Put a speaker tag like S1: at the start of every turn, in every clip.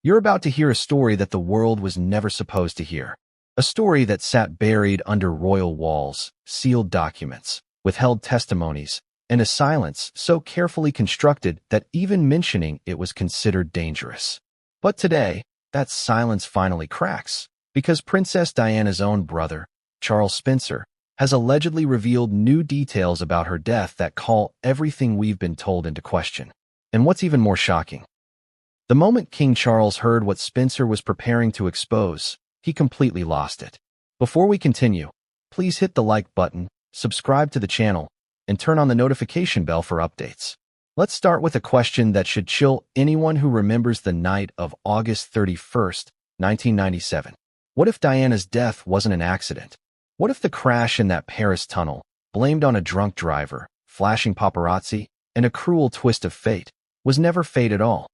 S1: You're about to hear a story that the world was never supposed to hear. A story that sat buried under royal walls, sealed documents, withheld testimonies, and a silence so carefully constructed that even mentioning it was considered dangerous. But today, that silence finally cracks, because Princess Diana's own brother, Charles Spencer, has allegedly revealed new details about her death that call everything we've been told into question. And what's even more shocking, the moment King Charles heard what Spencer was preparing to expose, he completely lost it. Before we continue, please hit the like button, subscribe to the channel, and turn on the notification bell for updates. Let's start with a question that should chill anyone who remembers the night of August 31st, 1997. What if Diana's death wasn't an accident? What if the crash in that Paris tunnel, blamed on a drunk driver, flashing paparazzi, and a cruel twist of fate, was never fate at all?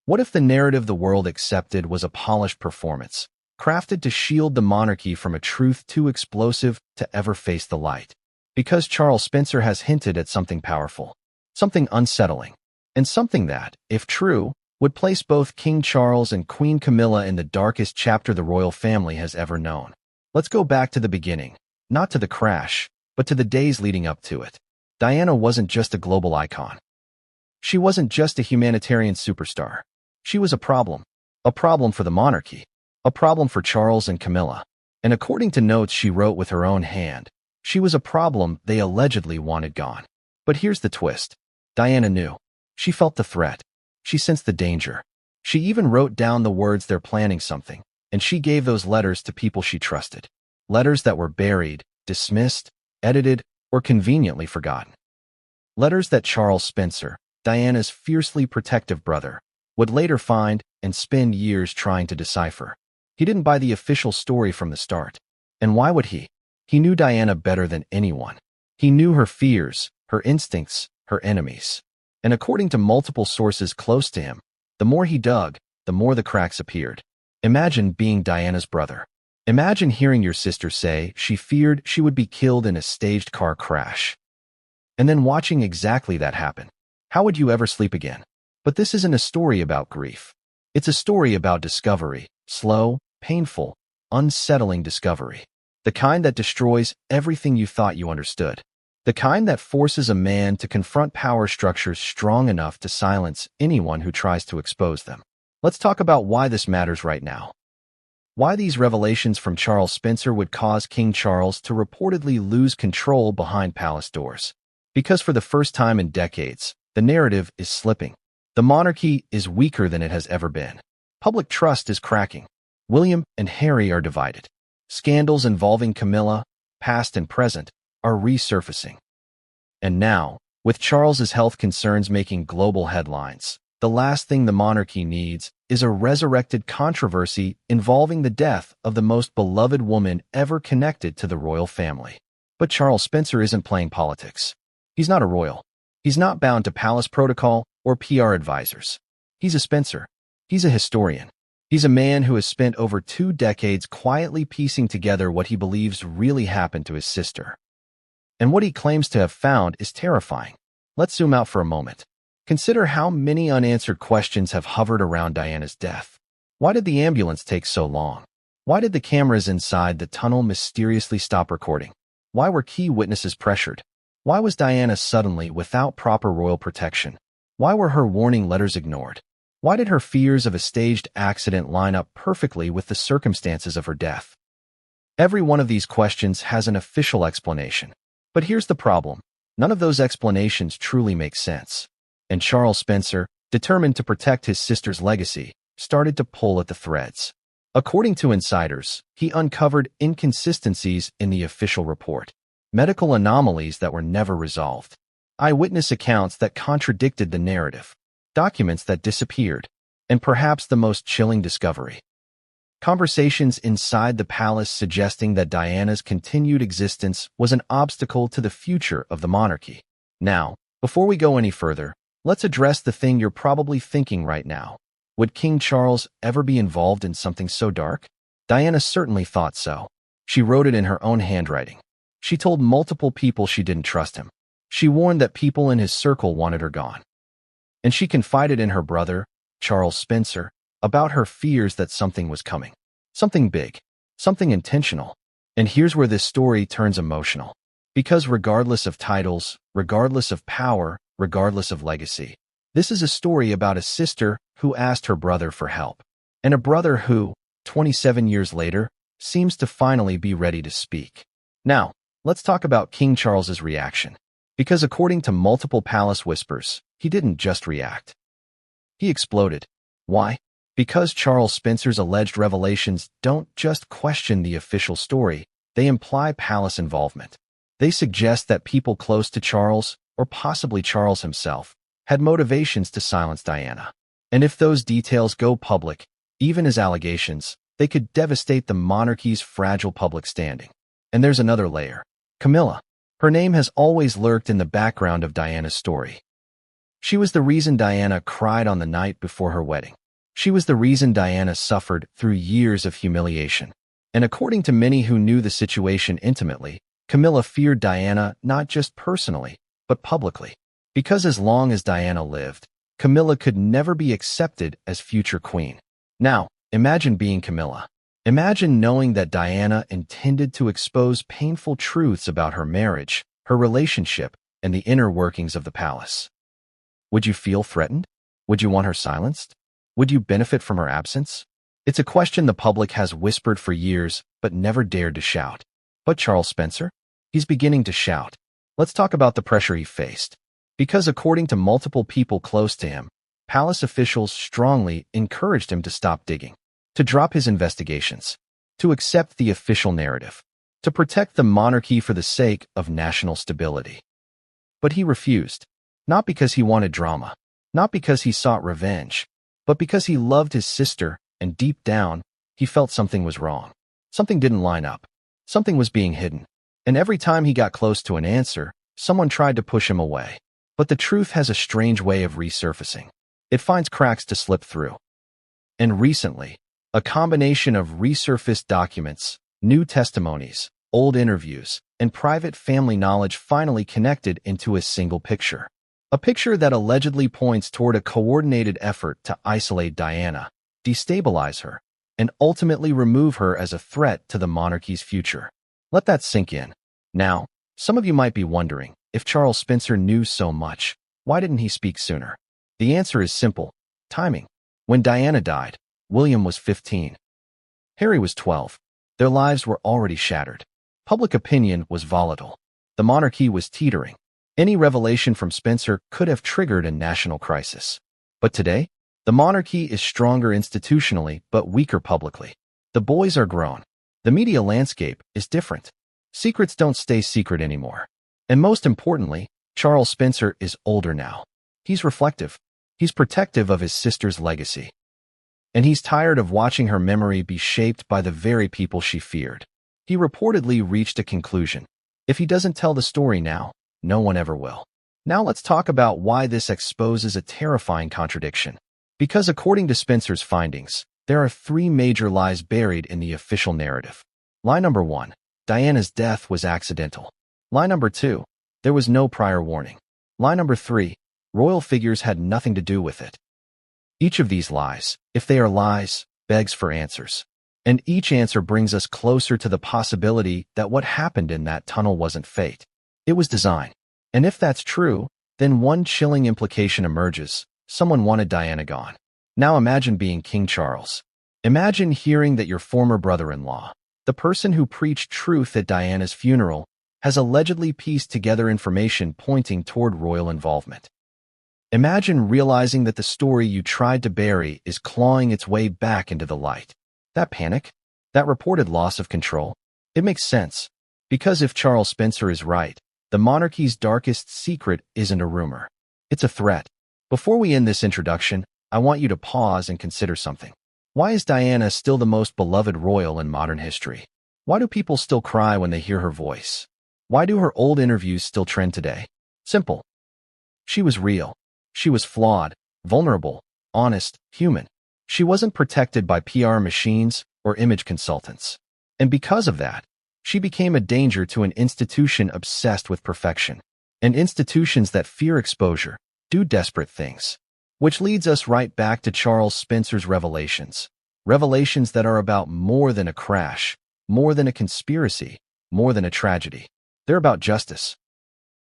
S1: What if the narrative the world accepted was a polished performance, crafted to shield the monarchy from a truth too explosive to ever face the light? Because Charles Spencer has hinted at something powerful, something unsettling, and something that, if true, would place both King Charles and Queen Camilla in the darkest chapter the royal family has ever known. Let's go back to the beginning, not to the crash, but to the days leading up to it. Diana wasn't just a global icon. She wasn't just a humanitarian superstar. She was a problem for the monarchy, a problem for Charles and Camilla. And according to notes she wrote with her own hand, she was a problem they allegedly wanted gone. But here's the twist. Diana knew. She felt the threat. She sensed the danger. She even wrote down the words "they're planning something," and she gave those letters to people she trusted. Letters that were buried, dismissed, edited, or conveniently forgotten. Letters that Charles Spencer, Diana's fiercely protective brother, would later find and spend years trying to decipher. He didn't buy the official story from the start. And why would he? He knew Diana better than anyone. He knew her fears, her instincts, her enemies. And according to multiple sources close to him, the more he dug, the more the cracks appeared. Imagine being Diana's brother. Imagine hearing your sister say she feared she would be killed in a staged car crash. And then watching exactly that happen. How would you ever sleep again? But this isn't a story about grief. It's a story about discovery, slow, painful, unsettling discovery. The kind that destroys everything you thought you understood. The kind that forces a man to confront power structures strong enough to silence anyone who tries to expose them. Let's talk about why this matters right now. Why these revelations from Charles Spencer would cause King Charles to reportedly lose control behind palace doors. Because for the first time in decades, the narrative is slipping. The monarchy is weaker than it has ever been. Public trust is cracking. William and Harry are divided. Scandals involving Camilla, past and present, are resurfacing. And now, with Charles's health concerns making global headlines, the last thing the monarchy needs is a resurrected controversy involving the death of the most beloved woman ever connected to the royal family. But Charles Spencer isn't playing politics. He's not a royal. He's not bound to palace protocol or PR advisors. He's a Spencer. He's a historian. He's a man who has spent over 2 decades quietly piecing together what he believes really happened to his sister. And what he claims to have found is terrifying. Let's zoom out for a moment. Consider how many unanswered questions have hovered around Diana's death. Why did the ambulance take so long? Why did the cameras inside the tunnel mysteriously stop recording? Why were key witnesses pressured? Why was Diana suddenly without proper royal protection? Why were her warning letters ignored? Why did her fears of a staged accident line up perfectly with the circumstances of her death? Every one of these questions has an official explanation. But here's the problem. None of those explanations truly make sense. And Charles Spencer, determined to protect his sister's legacy, started to pull at the threads. According to insiders, he uncovered inconsistencies in the official report, medical anomalies that were never resolved, eyewitness accounts that contradicted the narrative, documents that disappeared, and perhaps the most chilling discovery, conversations inside the palace suggesting that Diana's continued existence was an obstacle to the future of the monarchy. Now, before we go any further, let's address the thing you're probably thinking right now. Would King Charles ever be involved in something so dark? Diana certainly thought so. She wrote it in her own handwriting. She told multiple people she didn't trust him. She warned that people in his circle wanted her gone. And she confided in her brother, Charles Spencer, about her fears that something was coming. Something big. Something intentional. And here's where this story turns emotional. Because regardless of titles, regardless of power, regardless of legacy, this is a story about a sister who asked her brother for help. And a brother who, 27 years later, seems to finally be ready to speak. Now, let's talk about King Charles's reaction. Because according to multiple palace whispers, he didn't just react. He exploded. Why? Because Charles Spencer's alleged revelations don't just question the official story, they imply palace involvement. They suggest that people close to Charles, or possibly Charles himself, had motivations to silence Diana. And if those details go public, even as allegations, they could devastate the monarchy's fragile public standing. And there's another layer. Camilla. Her name has always lurked in the background of Diana's story. She was the reason Diana cried on the night before her wedding. She was the reason Diana suffered through years of humiliation. And according to many who knew the situation intimately, Camilla feared Diana not just personally, but publicly. Because as long as Diana lived, Camilla could never be accepted as future queen. Now, imagine being Camilla. Imagine knowing that Diana intended to expose painful truths about her marriage, her relationship, and the inner workings of the palace. Would you feel threatened? Would you want her silenced? Would you benefit from her absence? It's a question the public has whispered for years, but never dared to shout. But Charles Spencer? He's beginning to shout. Let's talk about the pressure he faced. Because according to multiple people close to him, palace officials strongly encouraged him to stop digging, to drop his investigations, to accept the official narrative, to protect the monarchy for the sake of national stability. But he refused, not because he wanted drama, not because he sought revenge, but because he loved his sister, and deep down, he felt something was wrong. Something didn't line up. Something was being hidden. And every time he got close to an answer, someone tried to push him away. But the truth has a strange way of resurfacing. It finds cracks to slip through. And recently, a combination of resurfaced documents, new testimonies, old interviews, and private family knowledge finally connected into a single picture. A picture that allegedly points toward a coordinated effort to isolate Diana, destabilize her, and ultimately remove her as a threat to the monarchy's future. Let that sink in. Now, some of you might be wondering, if Charles Spencer knew so much, why didn't he speak sooner? The answer is simple: timing. When Diana died, William was 15. Harry was 12. Their lives were already shattered. Public opinion was volatile. The monarchy was teetering. Any revelation from Spencer could have triggered a national crisis. But today, the monarchy is stronger institutionally but weaker publicly. The boys are grown. The media landscape is different. Secrets don't stay secret anymore. And most importantly, Charles Spencer is older now. He's reflective. He's protective of his sister's legacy. And he's tired of watching her memory be shaped by the very people she feared. He reportedly reached a conclusion. If he doesn't tell the story now, no one ever will. Now let's talk about why this exposes a terrifying contradiction. Because according to Spencer's findings, there are 3 major lies buried in the official narrative. Lie number 1, Diana's death was accidental. Lie number 2, there was no prior warning. Lie number 3, royal figures had nothing to do with it. Each of these lies, if they are lies, begs for answers. And each answer brings us closer to the possibility that what happened in that tunnel wasn't fate. It was design. And if that's true, then one chilling implication emerges: someone wanted Diana gone. Now imagine being King Charles. Imagine hearing that your former brother-in-law, the person who preached truth at Diana's funeral, has allegedly pieced together information pointing toward royal involvement. Imagine realizing that the story you tried to bury is clawing its way back into the light. That panic? That reported loss of control? It makes sense. Because if Charles Spencer is right, the monarchy's darkest secret isn't a rumor. It's a threat. Before we end this introduction, I want you to pause and consider something. Why is Diana still the most beloved royal in modern history? Why do people still cry when they hear her voice? Why do her old interviews still trend today? Simple. She was real. She was flawed, vulnerable, honest, human. She wasn't protected by PR machines or image consultants. And because of that, she became a danger to an institution obsessed with perfection. And institutions that fear exposure do desperate things. Which leads us right back to Charles Spencer's revelations. Revelations that are about more than a crash, more than a conspiracy, more than a tragedy. They're about justice.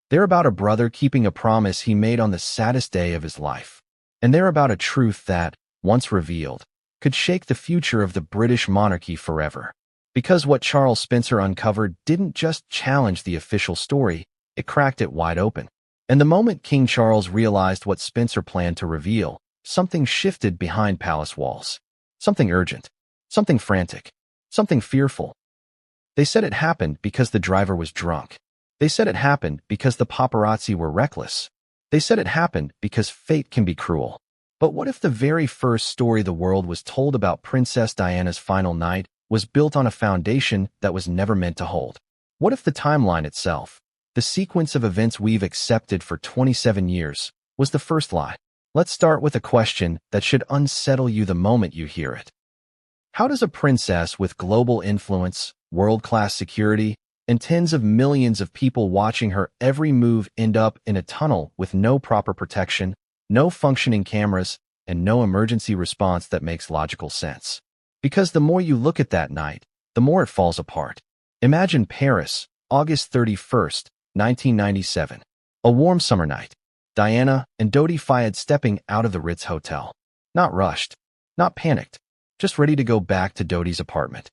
S1: They're about a brother keeping a promise he made on the saddest day of his life. And they're about a truth that, once revealed, could shake the future of the British monarchy forever. Because what Charles Spencer uncovered didn't just challenge the official story, it cracked it wide open. And the moment King Charles realized what Spencer planned to reveal, something shifted behind palace walls. Something urgent, something frantic, something fearful. They said it happened because the driver was drunk. They said it happened because the paparazzi were reckless. They said it happened because fate can be cruel. But what if the very first story the world was told about Princess Diana's final night was built on a foundation that was never meant to hold? What if the timeline itself, the sequence of events we've accepted for 27 years, was the first lie? Let's start with a question that should unsettle you the moment you hear it. How does a princess with global influence, world-class security, and tens of millions of people watching her every move end up in a tunnel with no proper protection, no functioning cameras, and no emergency response that makes logical sense? Because the more you look at that night, the more it falls apart. Imagine Paris, August 31st, 1997. A warm summer night. Diana and Dodi Fayed stepping out of the Ritz Hotel. Not rushed, not panicked, just ready to go back to Dodi's apartment.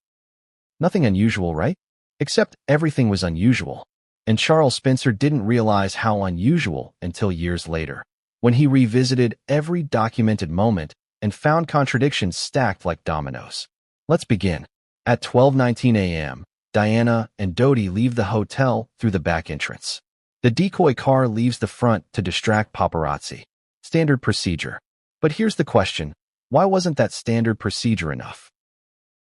S1: Nothing unusual, right? Except everything was unusual. And Charles Spencer didn't realize how unusual until years later, when he revisited every documented moment and found contradictions stacked like dominoes. Let's begin. At 12:19 a.m., Diana and Dodi leave the hotel through the back entrance. The decoy car leaves the front to distract paparazzi. Standard procedure. But here's the question. Why wasn't that standard procedure enough?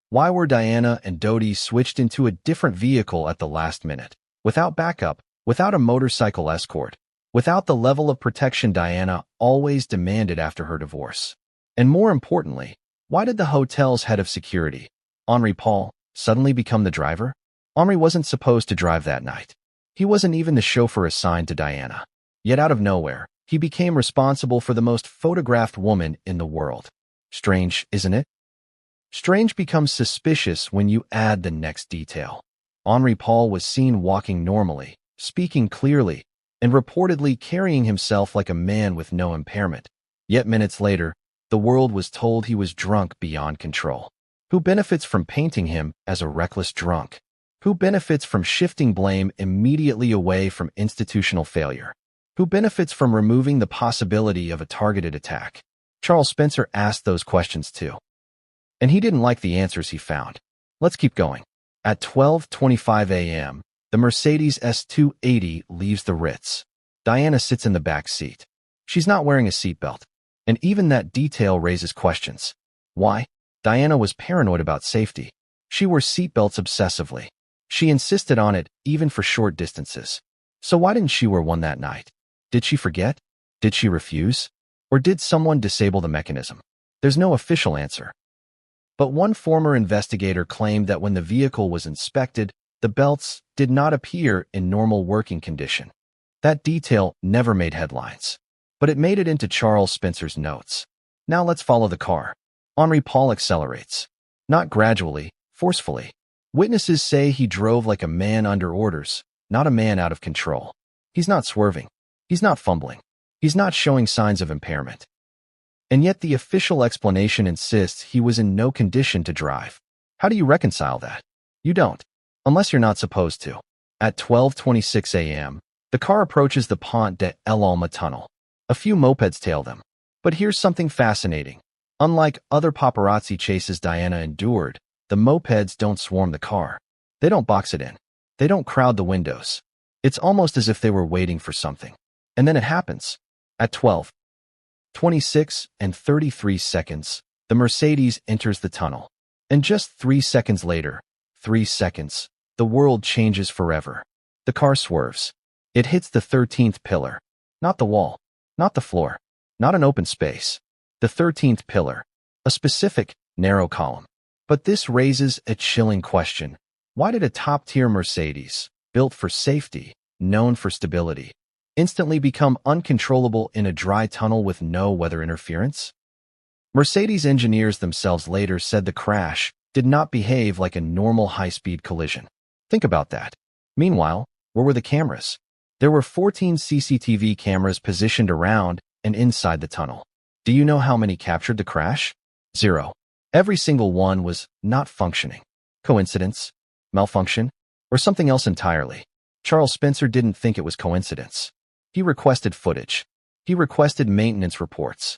S1: Why were Diana and Dodi switched into a different vehicle at the last minute? Without backup, without a motorcycle escort, without the level of protection Diana always demanded after her divorce. And more importantly, why did the hotel's head of security, Henri Paul, suddenly become the driver? Henri wasn't supposed to drive that night. He wasn't even the chauffeur assigned to Diana. Yet out of nowhere, he became responsible for the most photographed woman in the world. Strange, isn't it? Strange becomes suspicious when you add the next detail. Henri Paul was seen walking normally, speaking clearly, and reportedly carrying himself like a man with no impairment. Yet minutes later, the world was told he was drunk beyond control. Who benefits from painting him as a reckless drunk? Who benefits from shifting blame immediately away from institutional failure? Who benefits from removing the possibility of a targeted attack? Charles Spencer asked those questions too. And he didn't like the answers he found. Let's keep going. At 12:25 a.m., the Mercedes S280 leaves the Ritz. Diana sits in the back seat. She's not wearing a seatbelt. And even that detail raises questions. Why? Diana was paranoid about safety. She wore seatbelts obsessively. She insisted on it, even for short distances. So why didn't she wear one that night? Did she forget? Did she refuse? Or did someone disable the mechanism? There's no official answer. But one former investigator claimed that when the vehicle was inspected, the belts did not appear in normal working condition. That detail never made headlines, but it made it into Charles Spencer's notes. Now let's follow the car. Henri Paul accelerates. Not gradually, forcefully. Witnesses say he drove like a man under orders, not a man out of control. He's not swerving. He's not fumbling. He's not showing signs of impairment. And yet the official explanation insists he was in no condition to drive. How do you reconcile that? You don't. Unless you're not supposed to. At 12:26 a.m., the car approaches the Pont de l'Alma tunnel. A few mopeds tail them. But here's something fascinating. Unlike other paparazzi chases Diana endured, the mopeds don't swarm the car. They don't box it in. They don't crowd the windows. It's almost as if they were waiting for something. And then it happens. At 12:26 and 33 seconds, the Mercedes enters the tunnel. And just 3 seconds later, 3 seconds, the world changes forever. The car swerves. It hits the 13th pillar. Not the wall. Not the floor. Not an open space. The 13th pillar. A specific, narrow column. But this raises a chilling question. Why did a top-tier Mercedes, built for safety, known for stability, instantly become uncontrollable in a dry tunnel with no weather interference? Mercedes engineers themselves later said the crash did not behave like a normal high-speed collision. Think about that. Meanwhile, where were the cameras? There were 14 CCTV cameras positioned around and inside the tunnel. Do you know how many captured the crash? 0. Every single one was not functioning. Coincidence? Malfunction? Or something else entirely? Charles Spencer didn't think it was coincidence. He requested footage. He requested maintenance reports.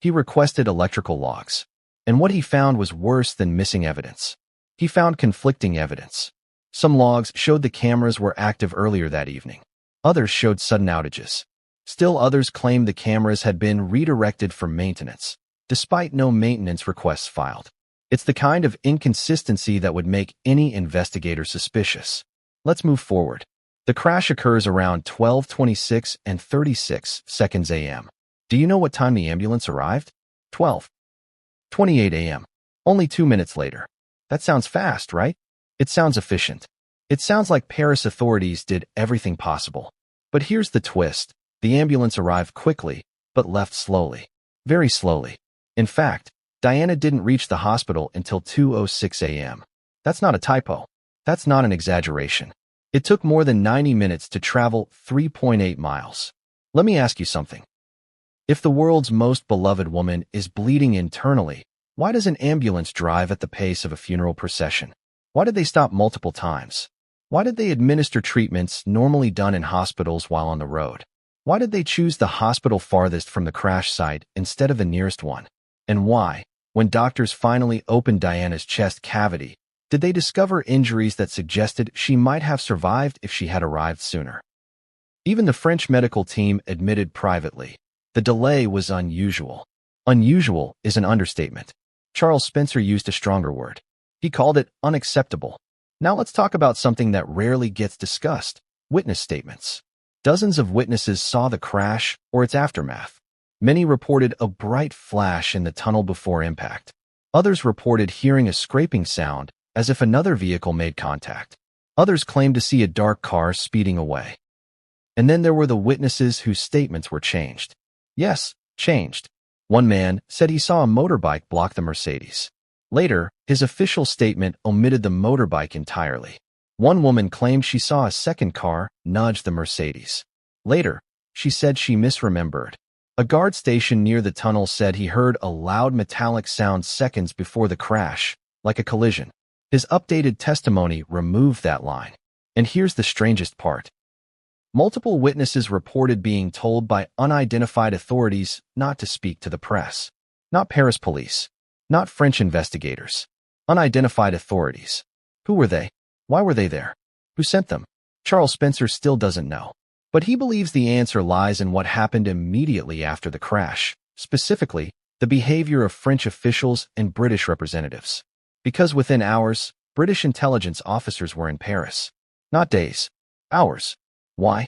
S1: He requested electrical logs. And what he found was worse than missing evidence. He found conflicting evidence. Some logs showed the cameras were active earlier that evening. Others showed sudden outages. Still others claimed the cameras had been redirected for maintenance, despite no maintenance requests filed. It's the kind of inconsistency that would make any investigator suspicious. Let's move forward. The crash occurs around 12:26 and 36 seconds a.m. Do you know what time the ambulance arrived? 12:28 a.m. Only 2 minutes later. That sounds fast, right? It sounds efficient. It sounds like Paris authorities did everything possible. But here's the twist. The ambulance arrived quickly, but left slowly. Very slowly. In fact, Diana didn't reach the hospital until 2:06 a.m. That's not a typo. That's not an exaggeration. It took more than 90 minutes to travel 3.8 miles. Let me ask you something. If the world's most beloved woman is bleeding internally, why does an ambulance drive at the pace of a funeral procession? Why did they stop multiple times? Why did they administer treatments normally done in hospitals while on the road? Why did they choose the hospital farthest from the crash site instead of the nearest one? And why, when doctors finally opened Diana's chest cavity, did they discover injuries that suggested she might have survived if she had arrived sooner? Even the French medical team admitted privately, the delay was unusual. Unusual is an understatement. Charles Spencer used a stronger word. He called it unacceptable. Now let's talk about something that rarely gets discussed, witness statements. Dozens of witnesses saw the crash or its aftermath. Many reported a bright flash in the tunnel before impact. Others reported hearing a scraping sound as if another vehicle made contact. Others claimed to see a dark car speeding away. And then there were the witnesses whose statements were changed. Yes, changed. One man said he saw a motorbike block the Mercedes. Later, his official statement omitted the motorbike entirely. One woman claimed she saw a second car nudge the Mercedes. Later, she said she misremembered. A guard station near the tunnel said he heard a loud metallic sound seconds before the crash, like a collision. His updated testimony removed that line. And here's the strangest part. Multiple witnesses reported being told by unidentified authorities not to speak to the press. Not Paris police. Not French investigators. Unidentified authorities. Who were they? Why were they there? Who sent them? Charles Spencer still doesn't know. But he believes the answer lies in what happened immediately after the crash, specifically, the behavior of French officials and British representatives. Because within hours, British intelligence officers were in Paris. Not days. Hours. Why?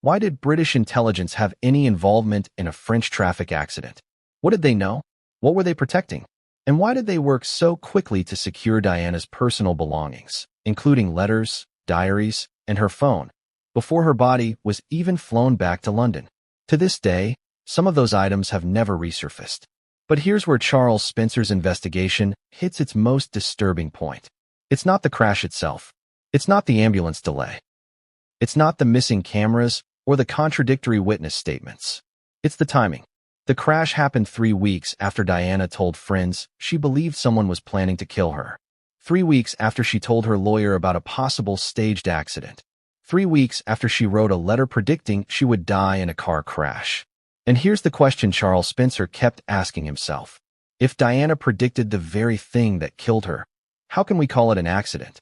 S1: Why did British intelligence have any involvement in a French traffic accident? What did they know? What were they protecting? And why did they work so quickly to secure Diana's personal belongings, including letters, diaries, and her phone, before her body was even flown back to London? To this day, some of those items have never resurfaced. But here's where Charles Spencer's investigation hits its most disturbing point. It's not the crash itself. It's not the ambulance delay. It's not the missing cameras or the contradictory witness statements. It's the timing. The crash happened 3 weeks after Diana told friends she believed someone was planning to kill her. 3 weeks after she told her lawyer about a possible staged accident. 3 weeks after she wrote a letter predicting she would die in a car crash. And here's the question Charles Spencer kept asking himself. If Diana predicted the very thing that killed her, how can we call it an accident?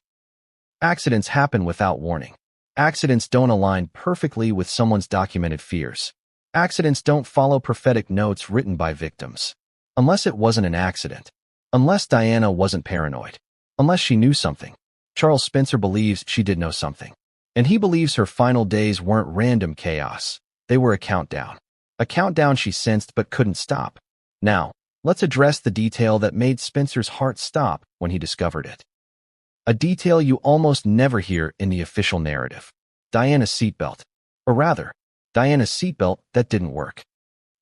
S1: Accidents happen without warning. Accidents don't align perfectly with someone's documented fears. Accidents don't follow prophetic notes written by victims. Unless it wasn't an accident. Unless Diana wasn't paranoid. Unless she knew something. Charles Spencer believes she did know something. And he believes her final days weren't random chaos. They were a countdown. A countdown she sensed but couldn't stop. Now, let's address the detail that made Spencer's heart stop when he discovered it. A detail you almost never hear in the official narrative. Diana's seatbelt. Or rather, Diana's seatbelt that didn't work.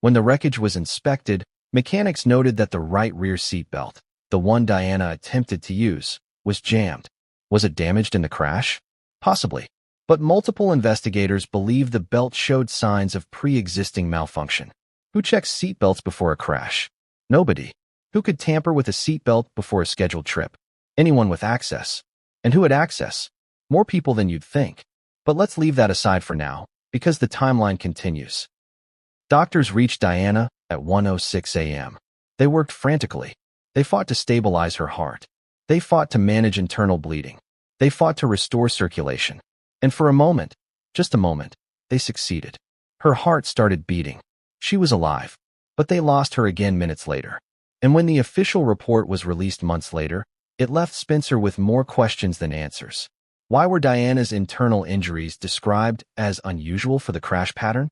S1: When the wreckage was inspected, mechanics noted that the right rear seatbelt, the one Diana attempted to use, was jammed. Was it damaged in the crash? Possibly. But multiple investigators believe the belt showed signs of pre-existing malfunction. Who checks seatbelts before a crash? Nobody. Who could tamper with a seatbelt before a scheduled trip? Anyone with access. And who had access? More people than you'd think. But let's leave that aside for now, because the timeline continues. Doctors reached Diana at 1:06 a.m. They worked frantically. They fought to stabilize her heart. They fought to manage internal bleeding. They fought to restore circulation. And for a moment, just a moment, they succeeded. Her heart started beating. She was alive. But they lost her again minutes later. And when the official report was released months later, it left Spencer with more questions than answers. Why were Diana's internal injuries described as unusual for the crash pattern?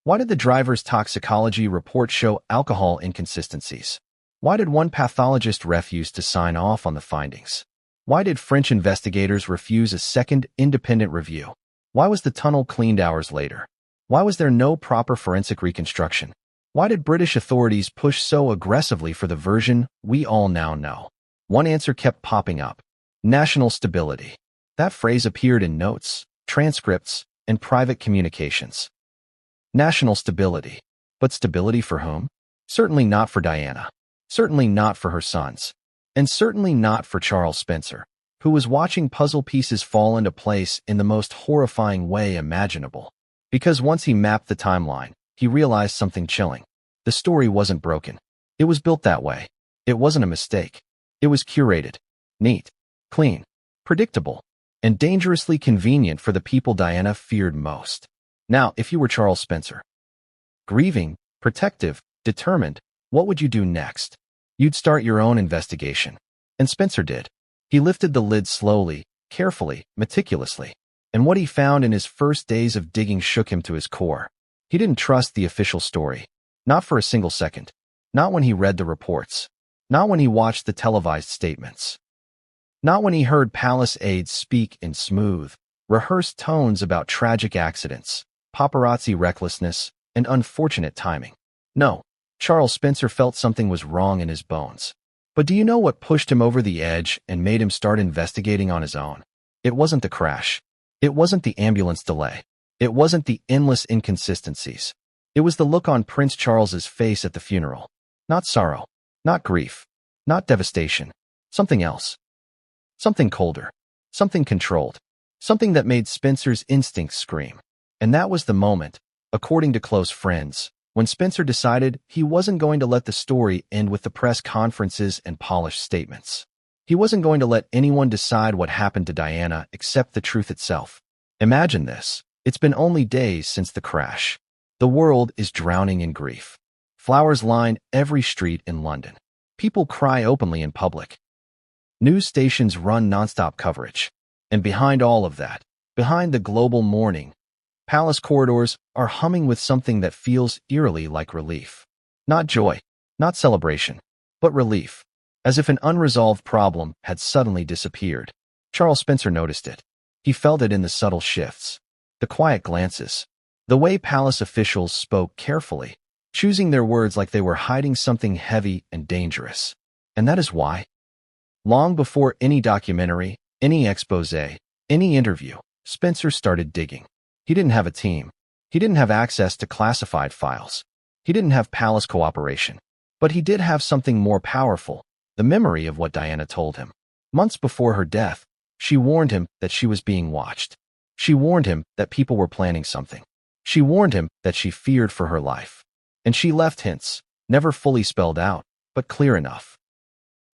S1: Why did the driver's toxicology report show alcohol inconsistencies? Why did one pathologist refuse to sign off on the findings? Why did French investigators refuse a second independent review? Why was the tunnel cleaned hours later? Why was there no proper forensic reconstruction? Why did British authorities push so aggressively for the version we all now know? One answer kept popping up. National stability. That phrase appeared in notes, transcripts, and private communications. National stability. But stability for whom? Certainly not for Diana. Certainly not for her sons. And certainly not for Charles Spencer, who was watching puzzle pieces fall into place in the most horrifying way imaginable. Because once he mapped the timeline, he realized something chilling. The story wasn't broken. It was built that way. It wasn't a mistake. It was curated, neat, clean, predictable, and dangerously convenient for the people Diana feared most. Now, if you were Charles Spencer, grieving, protective, determined, what would you do next? You'd start your own investigation. And Spencer did. He lifted the lid slowly, carefully, meticulously. And what he found in his first days of digging shook him to his core. He didn't trust the official story. Not for a single second. Not when he read the reports. Not when he watched the televised statements. Not when he heard palace aides speak in smooth, rehearsed tones about tragic accidents, paparazzi recklessness, and unfortunate timing. No, Charles Spencer felt something was wrong in his bones. But do you know what pushed him over the edge and made him start investigating on his own? It wasn't the crash. It wasn't the ambulance delay. It wasn't the endless inconsistencies. It was the look on Prince Charles's face at the funeral. Not sorrow. Not grief. Not devastation. Something else. Something colder. Something controlled. Something that made Spencer's instincts scream. And that was the moment, according to close friends, when Spencer decided he wasn't going to let the story end with the press conferences and polished statements. He wasn't going to let anyone decide what happened to Diana except the truth itself. Imagine this. It's been only days since the crash. The world is drowning in grief. Flowers line every street in London. People cry openly in public. News stations run nonstop coverage. And behind all of that, behind the global mourning, palace corridors are humming with something that feels eerily like relief. Not joy, not celebration, but relief. As if an unresolved problem had suddenly disappeared. Charles Spencer noticed it. He felt it in the subtle shifts. The quiet glances. The way palace officials spoke carefully, choosing their words like they were hiding something heavy and dangerous. And that is why. Long before any documentary, any exposé, any interview, Spencer started digging. He didn't have a team. He didn't have access to classified files. He didn't have palace cooperation. But he did have something more powerful, the memory of what Diana told him. Months before her death, she warned him that she was being watched. She warned him that people were planning something. She warned him that she feared for her life. And she left hints, never fully spelled out, but clear enough.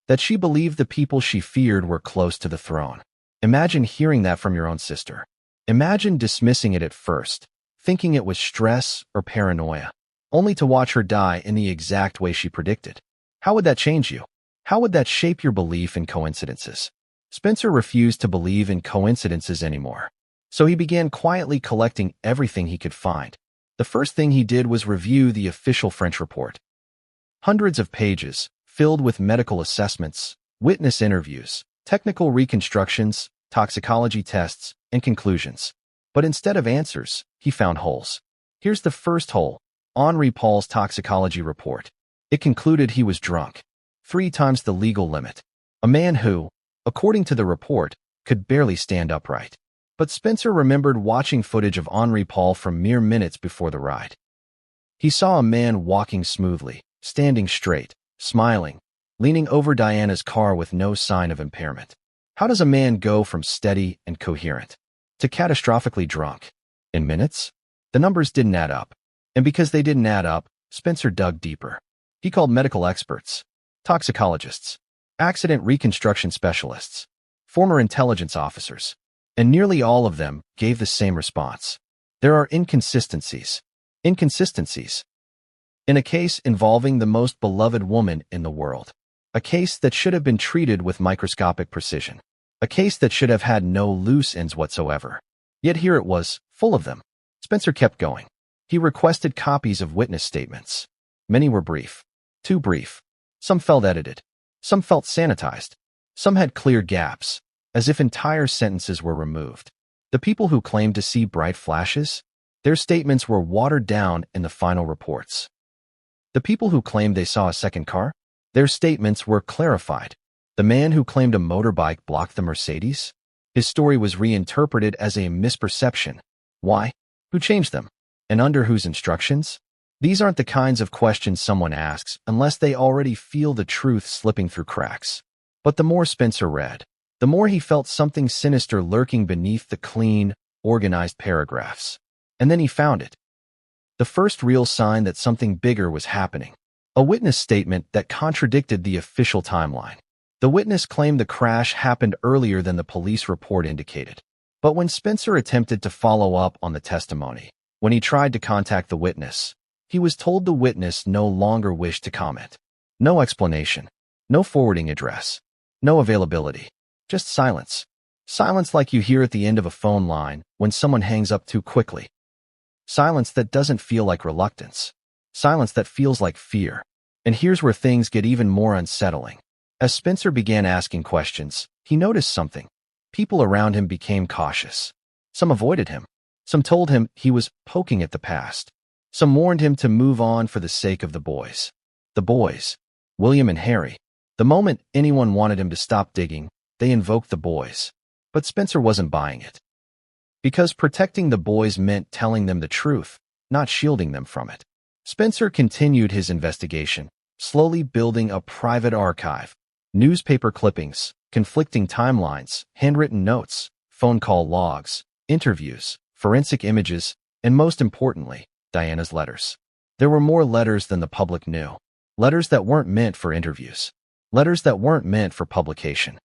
S1: That she believed the people she feared were close to the throne. Imagine hearing that from your own sister. Imagine dismissing it at first, thinking it was stress or paranoia, only to watch her die in the exact way she predicted. How would that change you? How would that shape your belief in coincidences? Spencer refused to believe in coincidences anymore. So he began quietly collecting everything he could find. The first thing he did was review the official French report. Hundreds of pages, filled with medical assessments, witness interviews, technical reconstructions, toxicology tests, and conclusions. But instead of answers, he found holes. Here's the first hole: Henri Paul's toxicology report. It concluded he was drunk, 3 times the legal limit. A man who, according to the report, could barely stand upright. But Spencer remembered watching footage of Henri Paul from mere minutes before the ride. He saw a man walking smoothly, standing straight, smiling, leaning over Diana's car with no sign of impairment. How does a man go from steady and coherent to catastrophically drunk in minutes? The numbers didn't add up. And because they didn't add up, Spencer dug deeper. He called medical experts, toxicologists, accident reconstruction specialists, former intelligence officers, and nearly all of them gave the same response. There are inconsistencies. Inconsistencies. In a case involving the most beloved woman in the world. A case that should have been treated with microscopic precision. A case that should have had no loose ends whatsoever. Yet here it was, full of them. Spencer kept going. He requested copies of witness statements. Many were brief. Too brief. Some felt edited. Some felt sanitized. Some had clear gaps, as if entire sentences were removed. The people who claimed to see bright flashes, their statements were watered down in the final reports. The people who claimed they saw a second car, their statements were clarified. The man who claimed a motorbike blocked the Mercedes, his story was reinterpreted as a misperception. Why? Who changed them? And under whose instructions? These aren't the kinds of questions someone asks unless they already feel the truth slipping through cracks. But the more Spencer read, the more he felt something sinister lurking beneath the clean, organized paragraphs. And then he found it. The first real sign that something bigger was happening. A witness statement that contradicted the official timeline. The witness claimed the crash happened earlier than the police report indicated. But when Spencer attempted to follow up on the testimony, when he tried to contact the witness, he was told the witness no longer wished to comment. No explanation. No forwarding address. No availability. Just silence. Silence like you hear at the end of a phone line when someone hangs up too quickly. Silence that doesn't feel like reluctance. Silence that feels like fear. And here's where things get even more unsettling. As Spencer began asking questions, he noticed something. People around him became cautious. Some avoided him. Some told him he was poking at the past. Some warned him to move on for the sake of the boys. The boys. William and Harry. The moment anyone wanted him to stop digging, they invoked the boys. But Spencer wasn't buying it. Because protecting the boys meant telling them the truth, not shielding them from it. Spencer continued his investigation, slowly building a private archive. Newspaper clippings, conflicting timelines, handwritten notes, phone call logs, interviews, forensic images, and most importantly, Diana's letters. There were more letters than the public knew. Letters that weren't meant for interviews. Letters that weren't meant for publication.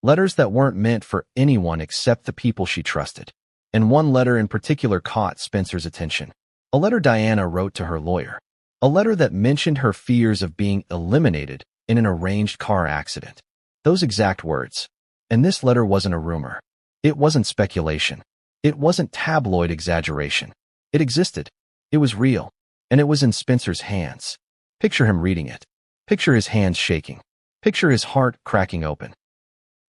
S1: Letters that weren't meant for anyone except the people she trusted. And one letter in particular caught Spencer's attention. A letter Diana wrote to her lawyer. A letter that mentioned her fears of being eliminated in an arranged car accident. Those exact words. And this letter wasn't a rumor. It wasn't speculation. It wasn't tabloid exaggeration. It existed. It was real. And it was in Spencer's hands. Picture him reading it. Picture his hands shaking. Picture his heart cracking open.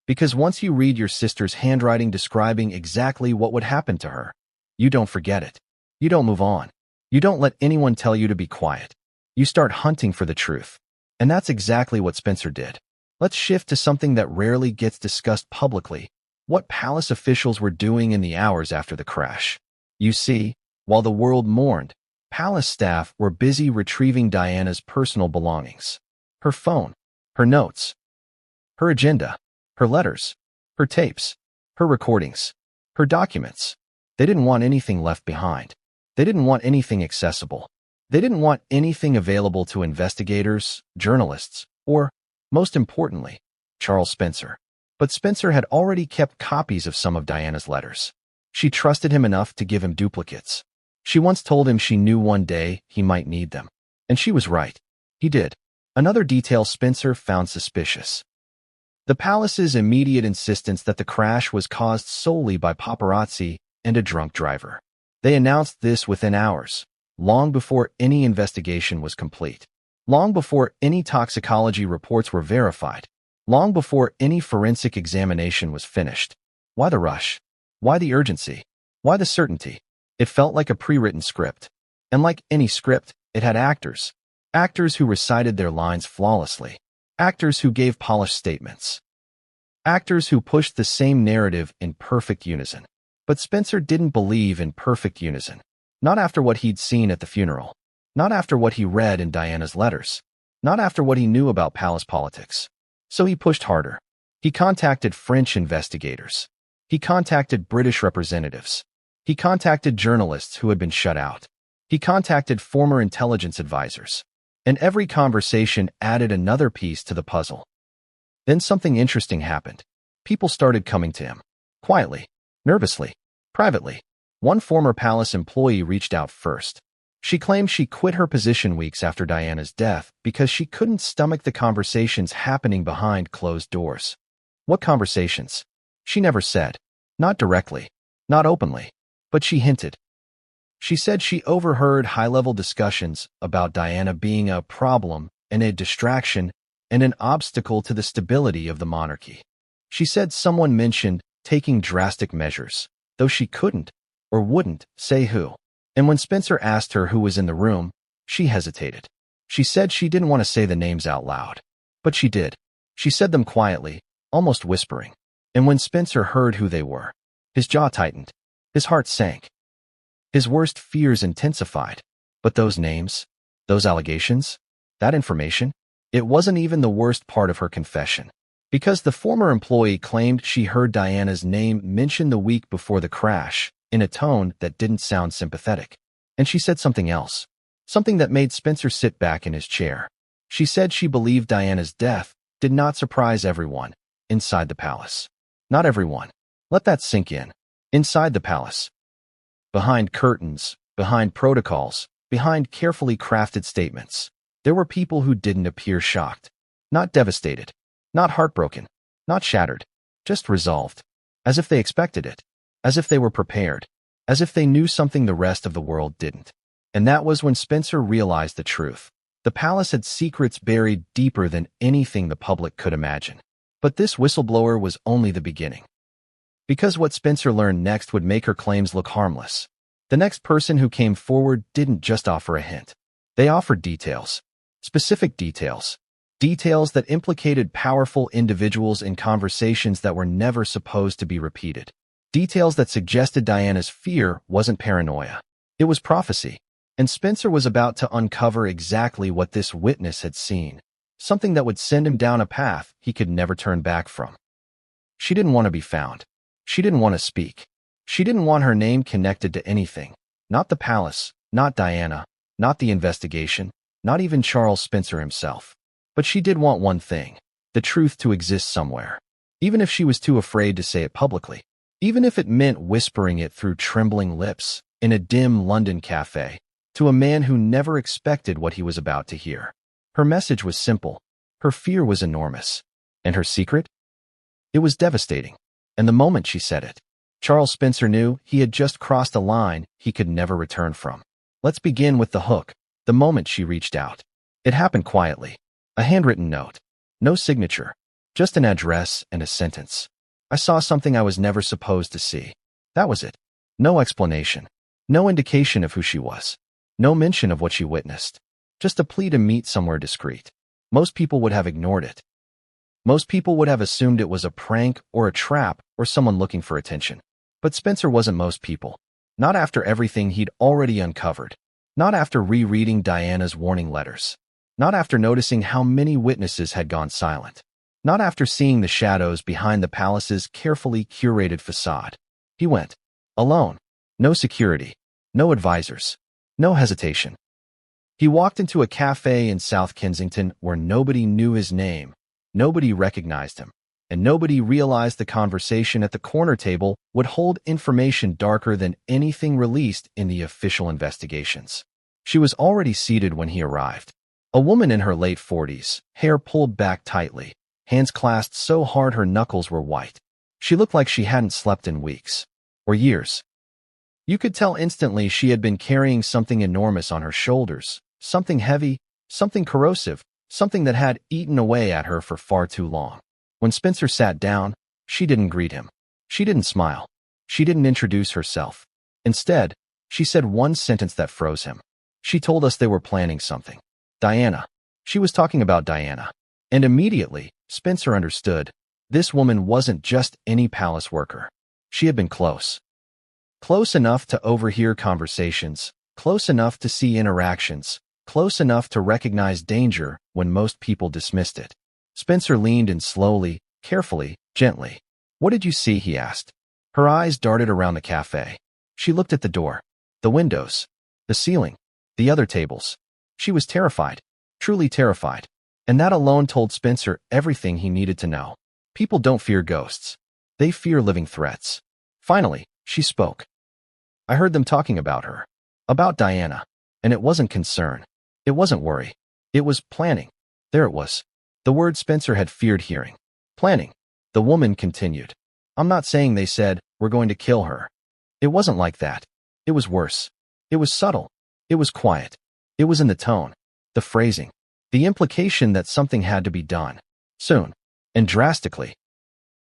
S1: Because once you read your sister's handwriting describing exactly what would happen to her, you don't forget it. You don't move on. You don't let anyone tell you to be quiet. You start hunting for the truth. And that's exactly what Spencer did. Let's shift to something that rarely gets discussed publicly. What palace officials were doing in the hours after the crash. You see, while the world mourned, palace staff were busy retrieving Diana's personal belongings. Her phone, her notes, her agenda, her letters, her tapes, her recordings, her documents. They didn't want anything left behind. They didn't want anything accessible. They didn't want anything available to investigators, journalists, or, most importantly, Charles Spencer. But Spencer had already kept copies of some of Diana's letters. She trusted him enough to give him duplicates. She once told him she knew one day he might need them. And she was right. He did. Another detail Spencer found suspicious. The palace's immediate insistence that the crash was caused solely by paparazzi and a drunk driver. They announced this within hours, long before any investigation was complete, long before any toxicology reports were verified, long before any forensic examination was finished. Why the rush? Why the urgency? Why the certainty? It felt like a pre-written script. And like any script, it had actors. Actors who recited their lines flawlessly. Actors who gave polished statements. Actors who pushed the same narrative in perfect unison. But Spencer didn't believe in perfect unison. Not after what he'd seen at the funeral. Not after what he read in Diana's letters. Not after what he knew about palace politics. So he pushed harder. He contacted French investigators. He contacted British representatives. He contacted journalists who had been shut out. He contacted former intelligence advisors. And every conversation added another piece to the puzzle. Then something interesting happened. People started coming to him. Quietly. Nervously. Privately. One former palace employee reached out first. She claimed she quit her position weeks after Diana's death because she couldn't stomach the conversations happening behind closed doors. What conversations? She never said. Not directly. Not openly. But she hinted. She said she overheard high-level discussions about Diana being a problem and a distraction and an obstacle to the stability of the monarchy. She said someone mentioned taking drastic measures, though she couldn't or wouldn't say who. And when Spencer asked her who was in the room, she hesitated. She said she didn't want to say the names out loud. But she did. She said them quietly, almost whispering. And when Spencer heard who they were, his jaw tightened. His heart sank. His worst fears intensified. But those names, those allegations, that information, it wasn't even the worst part of her confession. Because the former employee claimed she heard Diana's name mentioned the week before the crash, in a tone that didn't sound sympathetic. And she said something else. Something that made Spencer sit back in his chair. She said she believed Diana's death did not surprise everyone inside the palace. Not everyone. Let that sink in. Inside the palace. Behind curtains, behind protocols, behind carefully crafted statements, there were people who didn't appear shocked. Not devastated. Not heartbroken. Not shattered. Just resolved. As if they expected it. As if they were prepared. As if they knew something the rest of the world didn't. And that was when Spencer realized the truth. The palace had secrets buried deeper than anything the public could imagine. But this whistleblower was only the beginning. Because what Spencer learned next would make her claims look harmless. The next person who came forward didn't just offer a hint. They offered details. Specific details. Details that implicated powerful individuals in conversations that were never supposed to be repeated. Details that suggested Diana's fear wasn't paranoia. It was prophecy. And Spencer was about to uncover exactly what this witness had seen. Something that would send him down a path he could never turn back from. She didn't want to be found. She didn't want to speak. She didn't want her name connected to anything. Not the palace, not Diana, not the investigation, not even Charles Spencer himself. But she did want one thing, the truth to exist somewhere. Even if she was too afraid to say it publicly. Even if it meant whispering it through trembling lips in a dim London cafe to a man who never expected what he was about to hear. Her message was simple. Her fear was enormous. And her secret? It was devastating. And the moment she said it, Charles Spencer knew he had just crossed a line he could never return from. Let's begin with the hook, the moment she reached out. It happened quietly. A handwritten note. No signature. Just an address and a sentence. I saw something I was never supposed to see. That was it. No explanation. No indication of who she was. No mention of what she witnessed. Just a plea to meet somewhere discreet. Most people would have ignored it. Most people would have assumed it was a prank or a trap or someone looking for attention. But Spencer wasn't most people. Not after everything he'd already uncovered. Not after rereading Diana's warning letters. Not after noticing how many witnesses had gone silent. Not after seeing the shadows behind the palace's carefully curated facade. He went. Alone. No security. No advisors. No hesitation. He walked into a cafe in South Kensington where nobody knew his name. Nobody recognized him, and nobody realized the conversation at the corner table would hold information darker than anything released in the official investigations. She was already seated when he arrived. A woman in her late 40s, hair pulled back tightly, hands clasped so hard her knuckles were white. She looked like she hadn't slept in weeks, or years. You could tell instantly she had been carrying something enormous on her shoulders, something heavy, something corrosive, something that had eaten away at her for far too long. When Spencer sat down, she didn't greet him. She didn't smile. She didn't introduce herself. Instead, she said one sentence that froze him. She told us they were planning something. Diana. She was talking about Diana. And immediately, Spencer understood. This woman wasn't just any palace worker. She had been close. Close enough to overhear conversations, close enough to see interactions, close enough to recognize danger when most people dismissed it. Spencer leaned in slowly, carefully, gently. "What did you see?" he asked. Her eyes darted around the cafe. She looked at the door, the windows, the ceiling, the other tables. She was terrified, truly terrified. And that alone told Spencer everything he needed to know. People don't fear ghosts. They fear living threats. Finally, she spoke. "I heard them talking about her. About Diana. And it wasn't concern. It wasn't worry. It was planning." There it was. The word Spencer had feared hearing. Planning. The woman continued. "I'm not saying they said, 'We're going to kill her.' It wasn't like that. It was worse. It was subtle. It was quiet. It was in the tone, the phrasing, the implication that something had to be done. Soon. And drastically."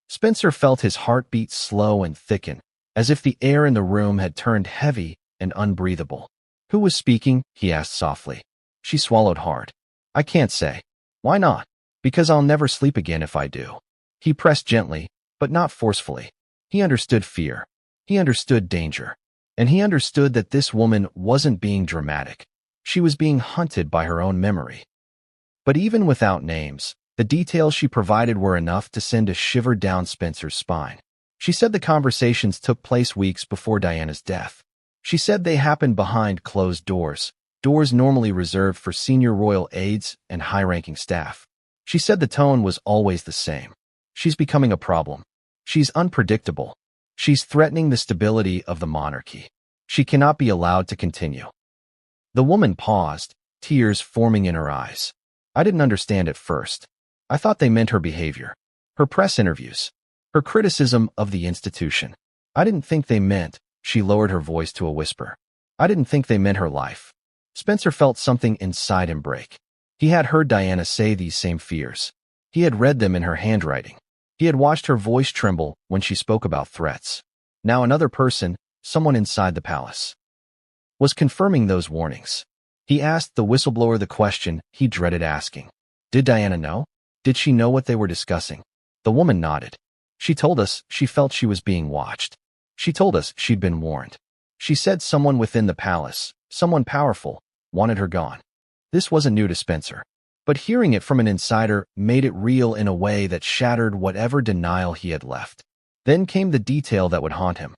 S1: Spencer felt his heartbeat slow and thicken, as if the air in the room had turned heavy and unbreathable. "Who was speaking?" he asked softly. She swallowed hard. "I can't say." "Why not?" "Because I'll never sleep again if I do." He pressed gently, but not forcefully. He understood fear. He understood danger. And he understood that this woman wasn't being dramatic. She was being hunted by her own memory. But even without names, the details she provided were enough to send a shiver down Spencer's spine. She said the conversations took place weeks before Diana's death. She said they happened behind closed doors, doors normally reserved for senior royal aides and high-ranking staff. She said the tone was always the same. "She's becoming a problem. She's unpredictable. She's threatening the stability of the monarchy. She cannot be allowed to continue." The woman paused, tears forming in her eyes. "I didn't understand at first. I thought they meant her behavior, her press interviews, her criticism of the institution. I didn't think they meant," she lowered her voice to a whisper. "I didn't think they meant her life." Spencer felt something inside him break. He had heard Diana say these same fears. He had read them in her handwriting. He had watched her voice tremble when she spoke about threats. Now another person, someone inside the palace, was confirming those warnings. He asked the whistleblower the question he dreaded asking. Did Diana know? Did she know what they were discussing? The woman nodded. She told us she felt she was being watched. She told us she'd been warned. She said someone within the palace, someone powerful, wanted her gone. This wasn't new to Spencer, but hearing it from an insider made it real in a way that shattered whatever denial he had left. Then came the detail that would haunt him.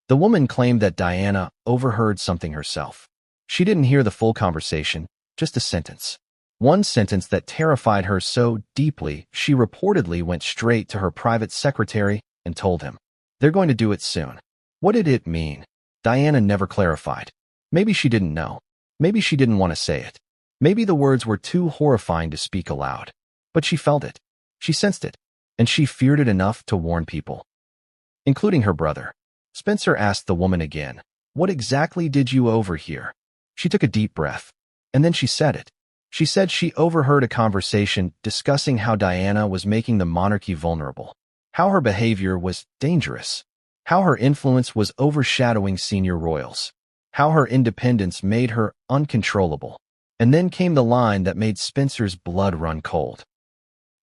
S1: The woman claimed that Diana overheard something herself. She didn't hear the full conversation, just a sentence. One sentence that terrified her so deeply she reportedly went straight to her private secretary and told him. They're going to do it soon. What did it mean? Diana never clarified. Maybe she didn't know. Maybe she didn't want to say it. Maybe the words were too horrifying to speak aloud. But she felt it. She sensed it. And she feared it enough to warn people, including her brother. Spencer asked the woman again, "What exactly did you overhear?" She took a deep breath. And then she said it. She said she overheard a conversation discussing how Diana was making the monarchy vulnerable, how her behavior was dangerous, how her influence was overshadowing senior royals, how her independence made her uncontrollable. And then came the line that made Spencer's blood run cold.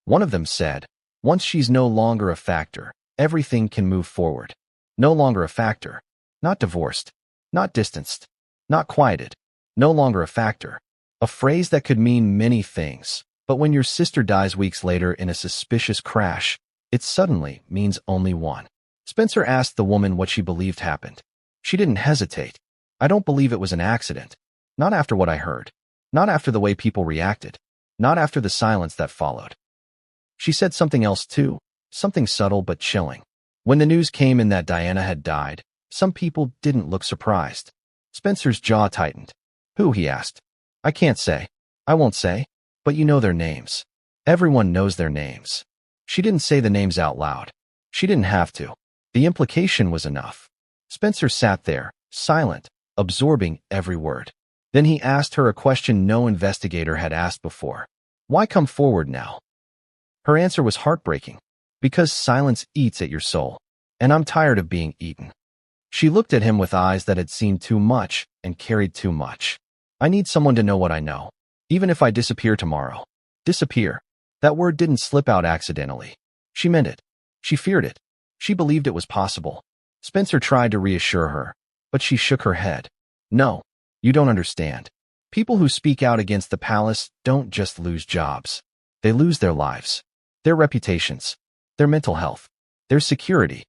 S1: One of them said, "Once she's no longer a factor, everything can move forward." No longer a factor. Not divorced. Not distanced. Not quieted. No longer a factor. A phrase that could mean many things, but when your sister dies weeks later in a suspicious crash, it suddenly means only one. Spencer asked the woman what she believed happened. She didn't hesitate. "I don't believe it was an accident. Not after what I heard. Not after the way people reacted. Not after the silence that followed." She said something else too, something subtle but chilling. When the news came in that Diana had died, some people didn't look surprised. Spencer's jaw tightened. "Who?" he asked. "I can't say. I won't say. But you know their names. Everyone knows their names." She didn't say the names out loud. She didn't have to. The implication was enough. Spencer sat there, silent, absorbing every word. Then he asked her a question no investigator had asked before. "Why come forward now?" Her answer was heartbreaking. "Because silence eats at your soul. And I'm tired of being eaten." She looked at him with eyes that had seen too much and carried too much. I need someone to know what I know. Even if I disappear tomorrow. Disappear. That word didn't slip out accidentally. She meant it. She feared it. She believed it was possible. Spencer tried to reassure her, but she shook her head. No, you don't understand. People who speak out against the palace don't just lose jobs. They lose their lives, their reputations, their mental health, their security.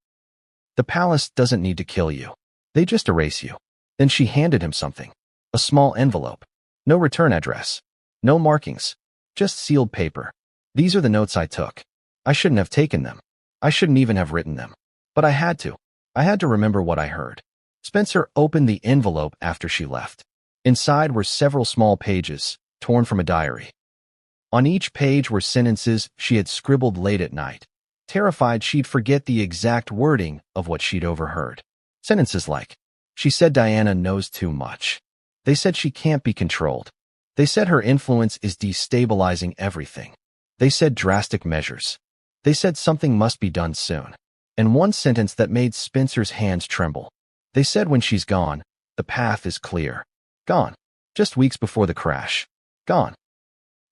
S1: The palace doesn't need to kill you. They just erase you. Then she handed him something. A small envelope. No return address. No markings. Just sealed paper. These are the notes I took. I shouldn't have taken them. I shouldn't even have written them. But I had to. I had to remember what I heard. Spencer opened the envelope after she left. Inside were several small pages, torn from a diary. On each page were sentences she had scribbled late at night, terrified she'd forget the exact wording of what she'd overheard. Sentences like, she said Diana knows too much. They said she can't be controlled. They said her influence is destabilizing everything. They said drastic measures. They said something must be done soon. And one sentence that made Spencer's hands tremble. They said when she's gone, the path is clear. Gone. Just weeks before the crash. Gone.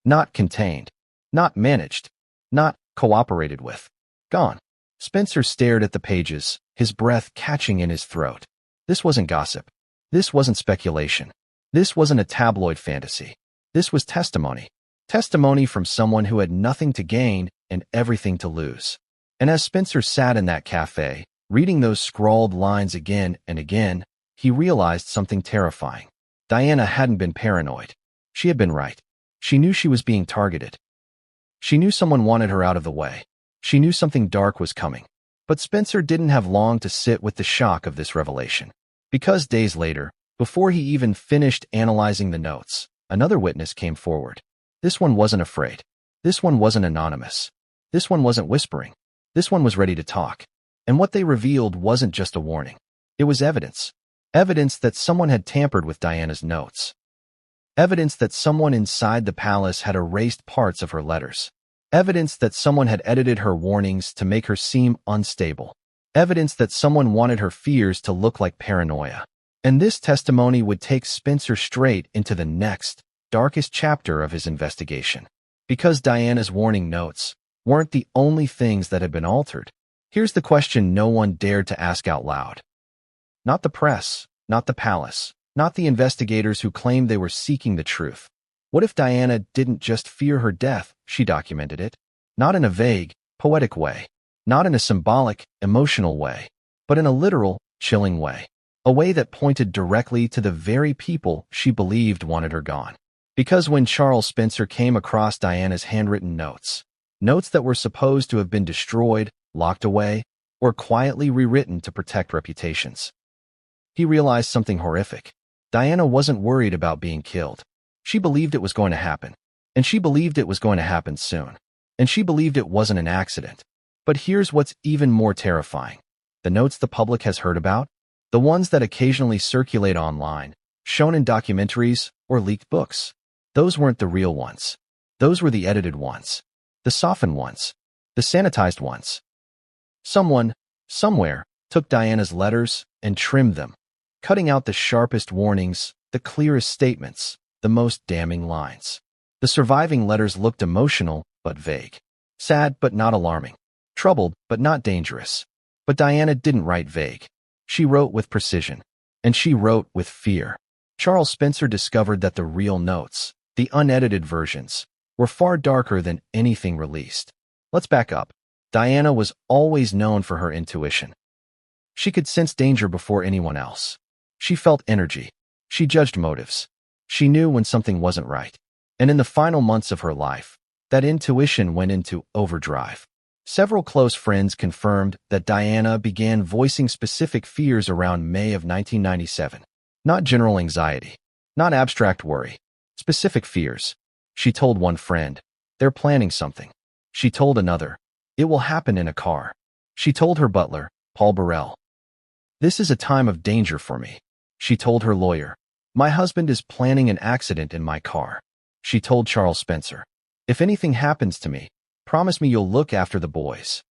S1: Not contained. Not managed. Not cooperated with. Gone. Spencer stared at the pages, his breath catching in his throat. This wasn't gossip. This wasn't speculation. This wasn't a tabloid fantasy. This was testimony. Testimony from someone who had nothing to gain and everything to lose. And as Spencer sat in that cafe, reading those scrawled lines again and again, he realized something terrifying. Diana hadn't been paranoid. She had been right. She knew she was being targeted. She knew someone wanted her out of the way. She knew something dark was coming. But Spencer didn't have long to sit with the shock of this revelation. Because days later, before he even finished analyzing the notes, another witness came forward. This one wasn't afraid. This one wasn't anonymous. This one wasn't whispering. This one was ready to talk. And what they revealed wasn't just a warning. It was evidence. Evidence that someone had tampered with Diana's notes. Evidence that someone inside the palace had erased parts of her letters. Evidence that someone had edited her warnings to make her seem unstable. Evidence that someone wanted her fears to look like paranoia. And this testimony would take Spencer straight into the next, darkest chapter of his investigation. Because Diana's warning notes weren't the only things that had been altered. Here's the question no one dared to ask out loud. Not the press, not the palace, not the investigators who claimed they were seeking the truth. What if Diana didn't just fear her death, she documented it? Not in a vague, poetic way. Not in a symbolic, emotional way. But in a literal, chilling way. A way that pointed directly to the very people she believed wanted her gone. Because when Charles Spencer came across Diana's handwritten notes, notes that were supposed to have been destroyed, locked away, or quietly rewritten to protect reputations, he realized something horrific. Diana wasn't worried about being killed. She believed it was going to happen. And she believed it was going to happen soon. And she believed it wasn't an accident. But here's what's even more terrifying. The notes the public has heard about, the ones that occasionally circulate online, shown in documentaries or leaked books, those weren't the real ones. Those were the edited ones. The softened ones. The sanitized ones. Someone, somewhere, took Diana's letters and trimmed them, cutting out the sharpest warnings, the clearest statements, the most damning lines. The surviving letters looked emotional but vague. Sad but not alarming. Troubled but not dangerous. But Diana didn't write vague. She wrote with precision. And she wrote with fear. Charles Spencer discovered that the real notes, the unedited versions, were far darker than anything released. Let's back up. Diana was always known for her intuition. She could sense danger before anyone else. She felt energy. She judged motives. She knew when something wasn't right. And in the final months of her life, that intuition went into overdrive. Several close friends confirmed that Diana began voicing specific fears around May of 1997. Not general anxiety. Not abstract worry. Specific fears. She told one friend, "They're planning something." She told another, "It will happen in a car." She told her butler, Paul Burrell, "This is a time of danger for me." She told her lawyer, "My husband is planning an accident in my car." She told Charles Spencer, "If anything happens to me, promise me you'll look after the boys."